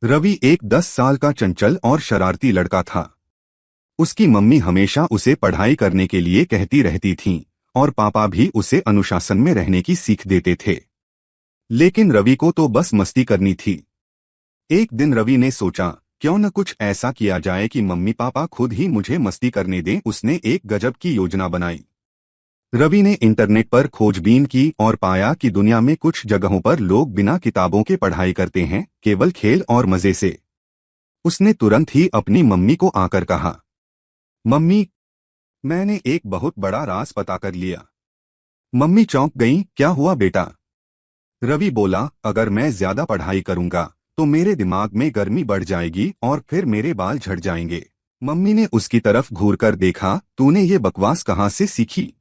रवि एक 10 साल का चंचल और शरारती लड़का था। उसकी मम्मी हमेशा उसे पढ़ाई करने के लिए कहती रहती थीं और पापा भी उसे अनुशासन में रहने की सीख देते थे। लेकिन रवि को तो बस मस्ती करनी थी। एक दिन रवि ने सोचा, क्यों न कुछ ऐसा किया जाए कि मम्मी पापा खुद ही मुझे मस्ती करने दें। उसने एक गजब की योजना बनाई। रवि ने इंटरनेट पर खोजबीन की और पाया कि दुनिया में कुछ जगहों पर लोग बिना किताबों के पढ़ाई करते हैं, केवल खेल और मजे से। उसने तुरंत ही अपनी मम्मी को आकर कहा, मम्मी, मैंने एक बहुत बड़ा राज पता कर लिया। मम्मी चौंक गईं, क्या हुआ बेटा? रवि बोला, अगर मैं ज्यादा पढ़ाई करूंगा तो मेरे दिमाग में गर्मी बढ़ जाएगी और फिर मेरे बाल झड़ जाएंगे। मम्मी ने उसकी तरफ घूरकर देखा, तूने ये बकवास कहाँ से सीखी?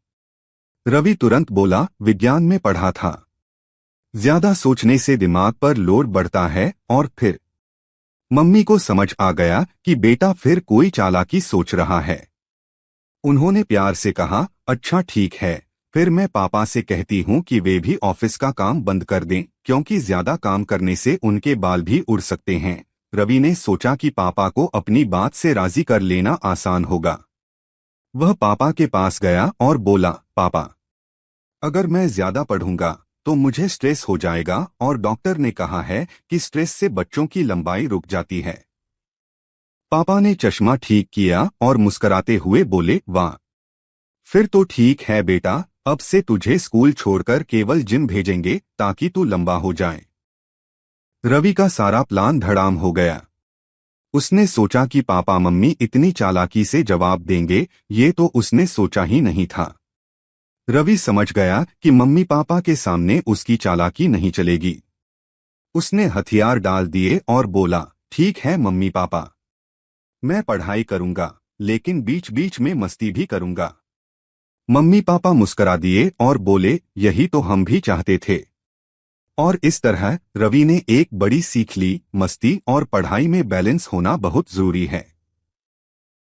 रवि तुरंत बोला, विज्ञान में पढ़ा था। ज्यादा सोचने से दिमाग पर लोड बढ़ता है। और फिर मम्मी को समझ आ गया कि बेटा फिर कोई चालाकी सोच रहा है। उन्होंने प्यार से कहा, अच्छा ठीक है, फिर मैं पापा से कहती हूँ कि वे भी ऑफिस का काम बंद कर दें, क्योंकि ज्यादा काम करने से उनके बाल भी उड़ सकते हैं। रवि ने सोचा कि पापा को अपनी बात से राजी कर लेना आसान होगा। वह पापा के पास गया और बोला, पापा, अगर मैं ज्यादा पढ़ूंगा तो मुझे स्ट्रेस हो जाएगा और डॉक्टर ने कहा है कि स्ट्रेस से बच्चों की लंबाई रुक जाती है। पापा ने चश्मा ठीक किया और मुस्कुराते हुए बोले, वाह, फिर तो ठीक है बेटा, अब से तुझे स्कूल छोड़कर केवल जिम भेजेंगे ताकि तू लंबा हो जाए। रवि का सारा प्लान धड़ाम हो गया। उसने सोचा कि पापा मम्मी इतनी चालाकी से जवाब देंगे, ये तो उसने सोचा ही नहीं था। रवि समझ गया कि मम्मी पापा के सामने उसकी चालाकी नहीं चलेगी। उसने हथियार डाल दिए और बोला, ठीक है मम्मी पापा, मैं पढ़ाई करूंगा, लेकिन बीच बीच में मस्ती भी करूंगा। मम्मी पापा मुस्करा दिए और बोले, यही तो हम भी चाहते थे। और इस तरह रवि ने एक बड़ी सीख ली, मस्ती और पढ़ाई में बैलेंस होना बहुत जरूरी है।